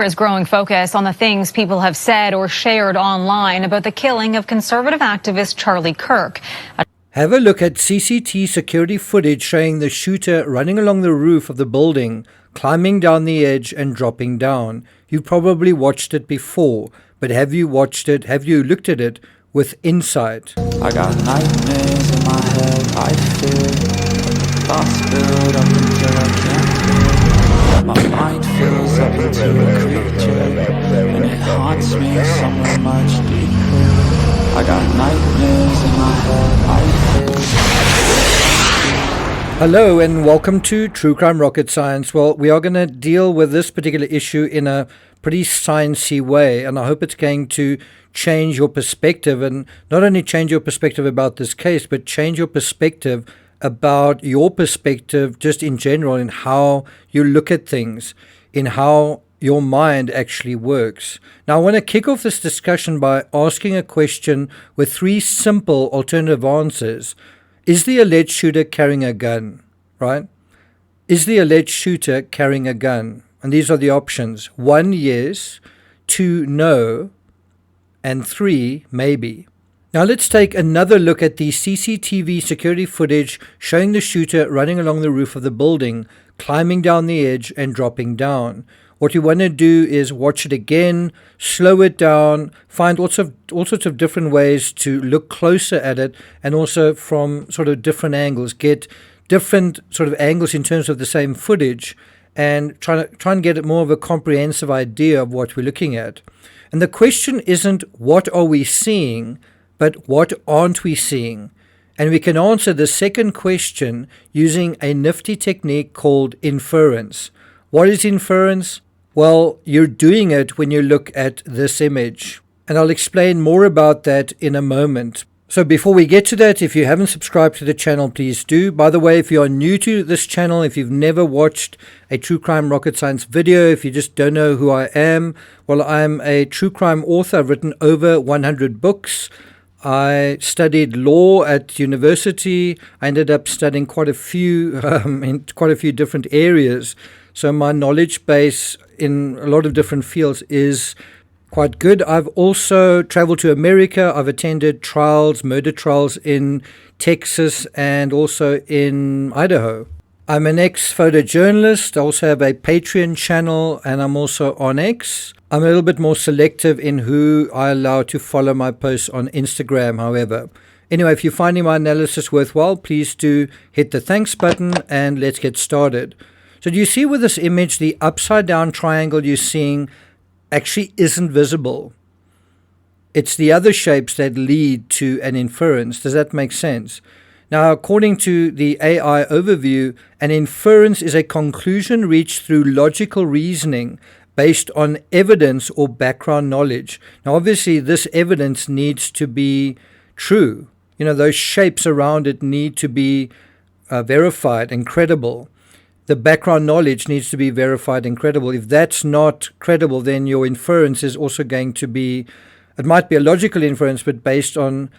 Is growing focus on the things people have said or shared online about the killing of conservative activist Charlie Kirk. Have a look at CCTV security footage showing the shooter running along the roof of the building, climbing down the edge and dropping down. You've probably watched it before, but have you watched it? Have you looked at it with insight? I got nightmares in my head, I fear thoughts build up until I can't breathe. My mind fills up into a creature, and it haunts me somewhere much deeper. I got nightmares in my head, I fear. Hello and welcome to True Crime Rocket Science. Well, we are going to deal with this particular issue in a pretty sciencey way, and I hope it's going to change your perspective, and not only change your perspective about this case, but change your perspective about your perspective just in general, in how you look at things, in how your mind actually works. Now, I want to kick off this discussion by asking a question with three simple alternative answers. Is the alleged shooter carrying a gun, right? Is the alleged shooter carrying a gun? And these are the options. 1, yes. 2, no. And 3, maybe. Now let's take another look at the CCTV security footage showing the shooter running along the roof of the building, climbing down the edge and dropping down. What you want to do is watch it again, slow it down, find all sorts of different ways to look closer at it, and also from sort of different angles, get different sort of angles in terms of the same footage, and try and get more of a comprehensive idea of what we're looking at. And the question isn't what are we seeing, but what aren't we seeing? And we can answer the second question using a nifty technique called inference. What is inference? Well, you're doing it when you look at this image. And I'll explain more about that in a moment. So before we get to that, if you haven't subscribed to the channel, please do. By the way, if you are new to this channel, if you've never watched a True Crime Rocket Science video, if you just don't know who I am, well, I'm a true crime author. I've written over 100 books. I studied law at university. I ended up studying quite a few in quite a few different areas. So my knowledge base in a lot of different fields is quite good. I've also traveled to America. I've attended trials, murder trials in Texas and also in Idaho. I'm an ex-photojournalist. I also have a Patreon channel, and I'm also on X. I'm a little bit more selective in who I allow to follow my posts on Instagram, however. Anyway, if you're finding my analysis worthwhile, please do hit the thanks button and let's get started. So do you see with this image, the upside down triangle you're seeing actually isn't visible? It's the other shapes that lead to an inference. Does that make sense? Now, according to the AI overview, an inference is a conclusion reached through logical reasoning based on evidence or background knowledge. Now, obviously, this evidence needs to be true. You know, those shapes around it need to be verified and credible. The background knowledge needs to be verified and credible. If that's not credible, then your inference is also going to be, it might be a logical inference, but based on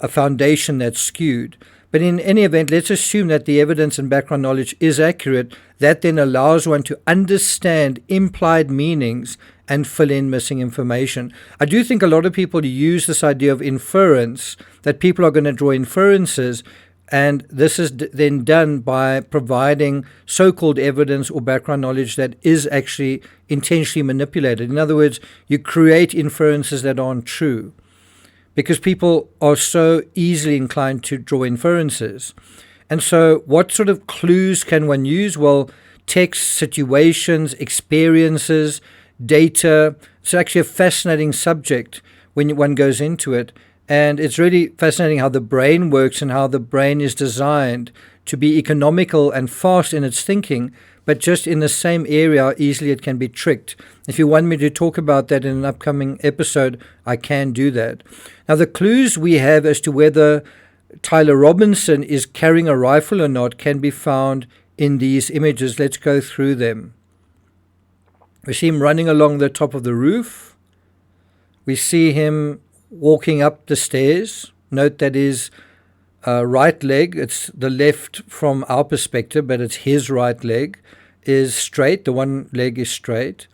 a foundation that's skewed. But in any event, let's assume that the evidence and background knowledge is accurate. That then allows one to understand implied meanings and fill in missing information. I do think a lot of people use this idea of inference, that people are going to draw inferences, and this is then done by providing so-called evidence or background knowledge that is actually intentionally manipulated. In other words, you create inferences that aren't true, because people are so easily inclined to draw inferences. And so what sort of clues can one use? Well, text, situations, experiences, data. It's actually a fascinating subject when one goes into it. And it's really fascinating how the brain works and how the brain is designed to be economical and fast in its thinking, but just in the same area, easily it can be tricked. If you want me to talk about that in an upcoming episode, I can do that. Now, the clues we have as to whether Tyler Robinson is carrying a rifle or not can be found in these images. Let's go through them. We see him running along the top of the roof. We see him walking up the stairs. Note that his right leg, it's the left from our perspective, but it's his right leg, is straight. The one leg is straight.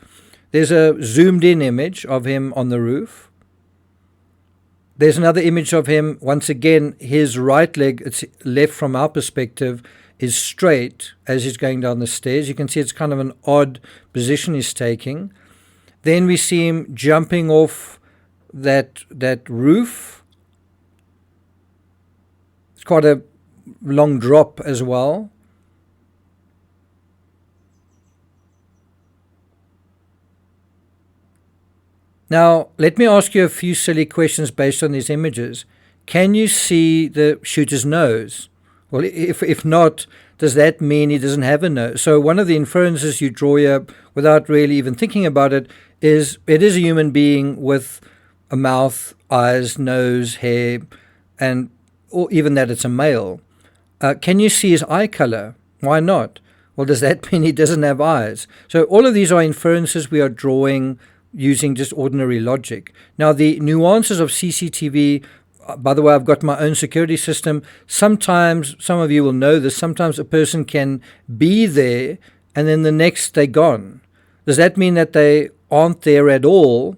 There's a zoomed in image of him on the roof. There's another image of him. Once again, his right leg, it's left from our perspective, is straight as he's going down the stairs. You can see it's kind of an odd position he's taking. Then we see him jumping off that roof. It's quite a long drop as well. Now, let me ask you a few silly questions based on these images. Can you see the shooter's nose? Well, if not, does that mean he doesn't have a nose? So one of the inferences you draw here, without really even thinking about it is a human being with a mouth, eyes, nose, hair, or even that it's a male. Can you see his eye color? Why not? Well, does that mean he doesn't have eyes? So all of these are inferences we are drawing using just ordinary logic. Now, the nuances of CCTV, by the way, I've got my own security system. Sometimes, some of you will know this, sometimes a person can be there and then the next they're gone. Does that mean that they aren't there at all?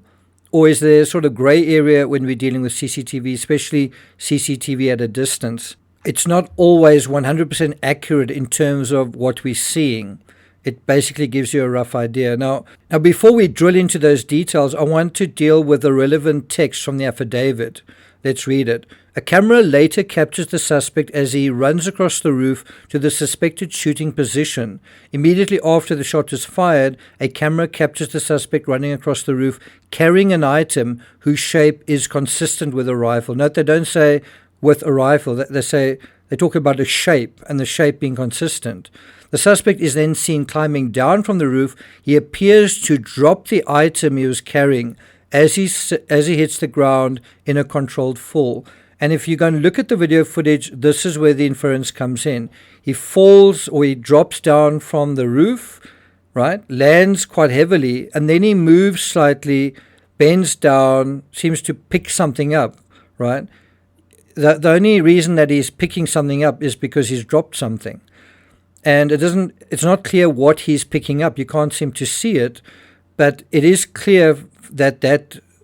Or is there sort of gray area when we're dealing with CCTV, especially CCTV at a distance? It's not always 100% accurate in terms of what we're seeing. It basically gives you a rough idea. Now, before we drill into those details, I want to deal with the relevant text from the affidavit. Let's read it. A camera later captures the suspect as he runs across the roof to the suspected shooting position. Immediately after the shot is fired, a camera captures the suspect running across the roof carrying an item whose shape is consistent with a rifle. Note, they don't say with a rifle. They talk about a shape and the shape being consistent. The suspect is then seen climbing down from the roof. He appears to drop the item he was carrying as he hits the ground in a controlled fall. And if you go and look at the video footage, this is where the inference comes in. He falls, or he drops down from the roof, right? Lands quite heavily, and then he moves slightly, bends down, seems to pick something up, right? The only reason that he's picking something up is because he's dropped something. And it's not clear what he's picking up. You can't seem to see it, but it is clear that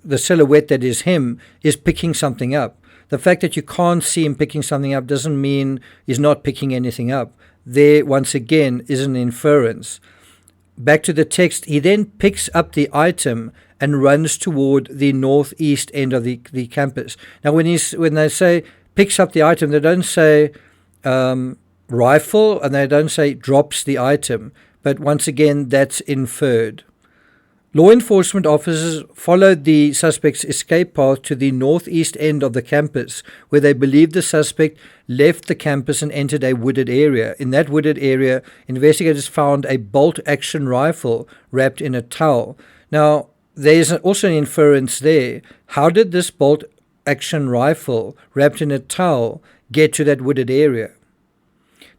the silhouette that is him is picking something up. The fact that you can't see him picking something up doesn't mean he's not picking anything up. There, once again, is an inference. Back to the text, he then picks up the item and runs toward the northeast end of the campus. Now, when they say picks up the item, they don't say rifle, and they don't say drops the item, but once again, that's inferred. Law enforcement officers followed the suspect's escape path to the northeast end of the campus, where they believe the suspect left the campus and entered a wooded area. In that wooded area, investigators found a bolt-action rifle wrapped in a towel. Now, there's also an inference there. How did this bolt-action rifle wrapped in a towel get to that wooded area?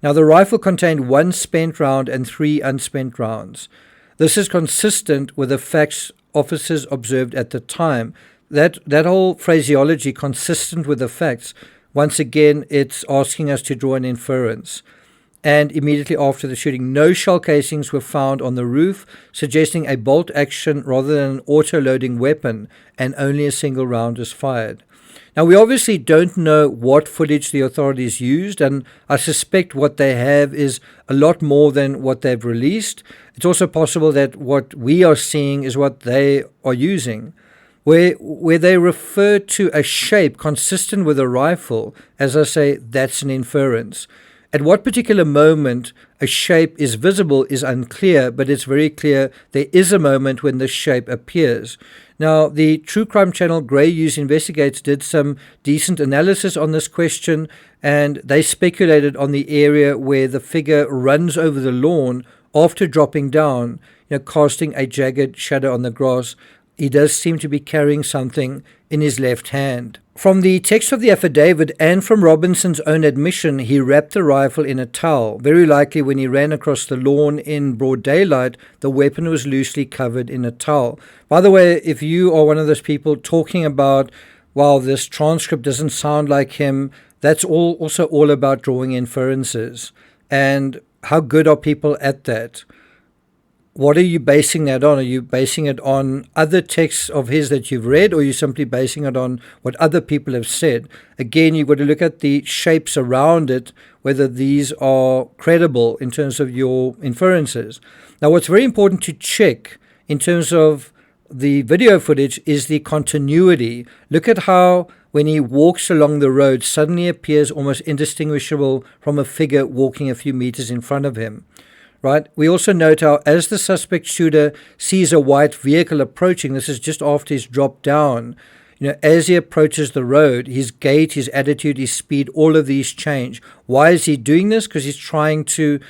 Now, the rifle contained 1 spent round and 3 unspent rounds. This is consistent with the facts officers observed at the time. That whole phraseology, consistent with the facts, once again, it's asking us to draw an inference. And immediately after the shooting, no shell casings were found on the roof, suggesting a bolt action rather than an auto-loading weapon, and only a single round was fired. Now, we obviously don't know what footage the authorities used, and I suspect what they have is a lot more than what they've released. It's also possible that what we are seeing is what they are using. Where they refer to a shape consistent with a rifle, as I say, that's an inference. At what particular moment a shape is visible is unclear, but it's very clear there is a moment when this shape appears. Now, the True Crime Channel Grey Use Investigates did some decent analysis on this question, and they speculated on the area where the figure runs over the lawn after dropping down, casting a jagged shadow on the grass. He does seem to be carrying something in his left hand. From the text of the affidavit and from Robinson's own admission, he wrapped the rifle in a towel. Very likely when he ran across the lawn in broad daylight, the weapon was loosely covered in a towel. By the way, if you are one of those people talking about, wow, this transcript doesn't sound like him, that's also all about drawing inferences. And how good are people at that? what are you basing that on? Are you basing it on other texts of his that you've read, or are you simply basing it on what other people have said? Again, you've got to look at the shapes around it, whether these are credible in terms of your inferences. Now, what's very important to check in terms of the video footage is the continuity. Look at how when he walks along the road, suddenly appears almost indistinguishable from a figure walking a few meters in front of him. Right. We also note how as the suspect shooter sees a white vehicle approaching, this is just after he's dropped down, as he approaches the road, his gait, his attitude, his speed, all of these change. Why is he doing this? Because he's trying to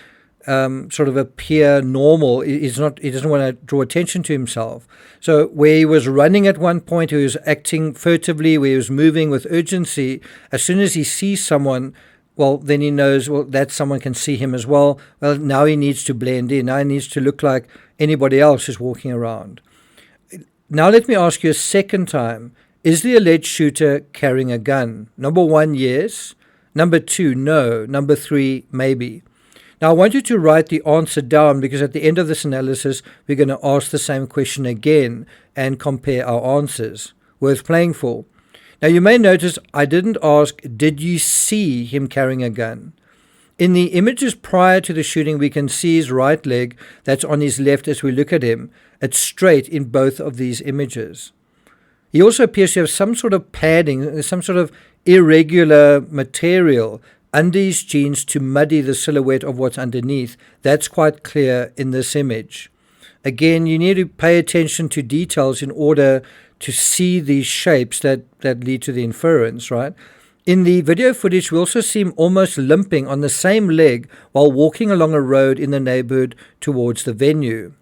sort of appear normal. He doesn't want to draw attention to himself. So where he was running at one point, he was acting furtively, where he was moving with urgency. As soon as he sees someone, well, then he knows, well, that someone can see him as well. Well, now he needs to blend in. Now he needs to look like anybody else who's walking around. Now let me ask you a second time. Is the alleged shooter carrying a gun? Number 1, yes. Number 2, no. Number 3, maybe. Now I want you to write the answer down, because at the end of this analysis, we're going to ask the same question again and compare our answers. Worth playing for. Now, you may notice I didn't ask, did you see him carrying a gun? In the images prior to the shooting, we can see his right leg that's on his left as we look at him. It's straight in both of these images. He also appears to have some sort of padding, some sort of irregular material under his jeans to muddy the silhouette of what's underneath. That's quite clear in this image. Again, you need to pay attention to details in order to see these shapes that lead to the inference, right? In the video footage, we also see him almost limping on the same leg while walking along a road in the neighborhood towards the venue.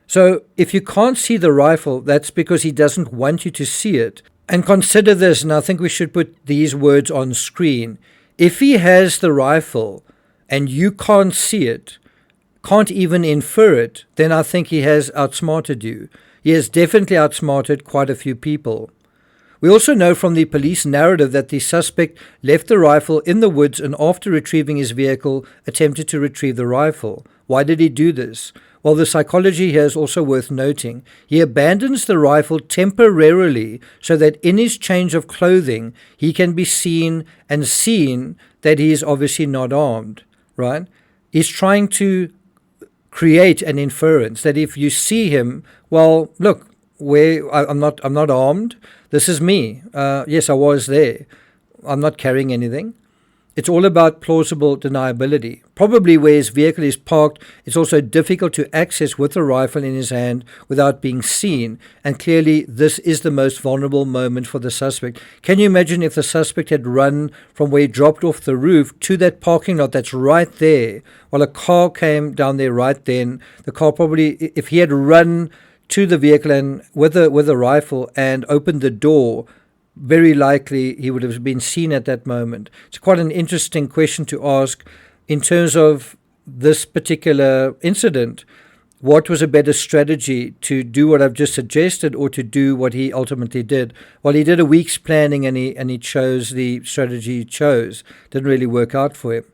So if you can't see the rifle, that's because he doesn't want you to see it. And consider this, and I think we should put these words on screen. If he has the rifle and you can't see it, can't even infer it, then I think he has outsmarted you. He has definitely outsmarted quite a few people. We also know from the police narrative that the suspect left the rifle in the woods and after retrieving his vehicle, attempted to retrieve the rifle. Why did he do this? Well, the psychology here is also worth noting. He abandons the rifle temporarily so that in his change of clothing, he can be seen that he is obviously not armed, right? He's trying to create an inference that if you see him, well, look, I'm not armed. This is me. Yes, I was there. I'm not carrying anything. It's all about plausible deniability. Probably where his vehicle is parked, it's also difficult to access with a rifle in his hand without being seen. And clearly, this is the most vulnerable moment for the suspect. Can you imagine if the suspect had run from where he dropped off the roof to that parking lot that's right there? While a car came down there right then, the car probably, if he had run to the vehicle and with a rifle and opened the door, very likely he would have been seen at that moment. It's quite an interesting question to ask in terms of this particular incident. What was a better strategy, to do what I've just suggested or to do what he ultimately did? Well, he did a week's planning and he chose the strategy he chose. Didn't really work out for him.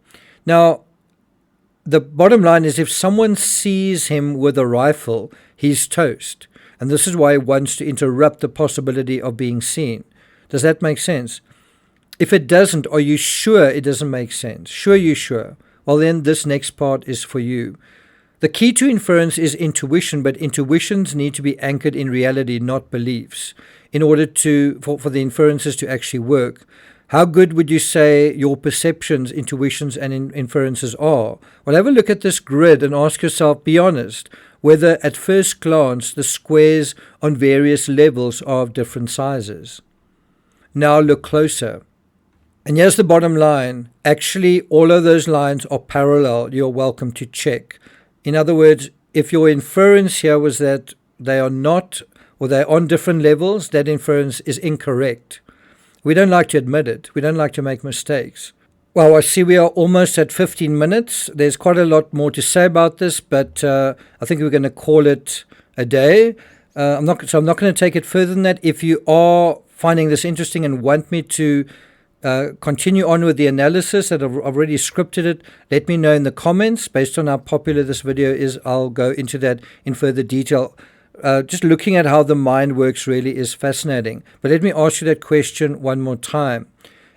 Now, the bottom line is if someone sees him with a rifle, he's toast. And this is why he wants to interrupt the possibility of being seen. Does that make sense? If it doesn't, are you sure it doesn't make sense? Sure, you sure? Well, then this next part is for you. The key to inference is intuition, but intuitions need to be anchored in reality, not beliefs, in order for the inferences to actually work. How good would you say your perceptions, intuitions, and inferences are? Well, have a look at this grid and ask yourself, be honest, whether at first glance the squares on various levels are of different sizes. Now look closer. And here's the bottom line. Actually, all of those lines are parallel. You're welcome to check. In other words, if your inference here was that they are not, or they're on different levels, that inference is incorrect. We don't like to admit it. We don't like to make mistakes. Well, I see we are almost at 15 minutes. There's quite a lot more to say about this, but I think we're going to call it a day. I'm not going to take it further than that. If you are finding this interesting and want me to continue on with the analysis that I've already scripted it, let me know in the comments. Based on how popular this video is, I'll go into that in further detail. Just looking at how the mind works really is fascinating. But let me ask you that question one more time.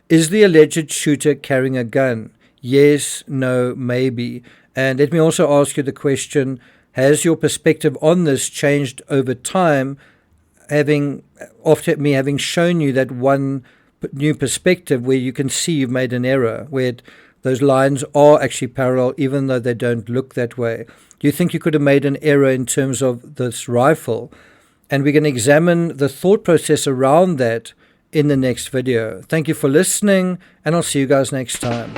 Is the alleged shooter carrying a gun? Yes, no, maybe. And let me also ask you the question, has your perspective on this changed over time, after me having shown you that one new perspective where you can see you've made an error, where those lines are actually parallel even though they don't look that way? Do you think you could have made an error in terms of this rifle? And we're going to examine the thought process around that in the next video. Thank you for listening, and I'll see you guys next time.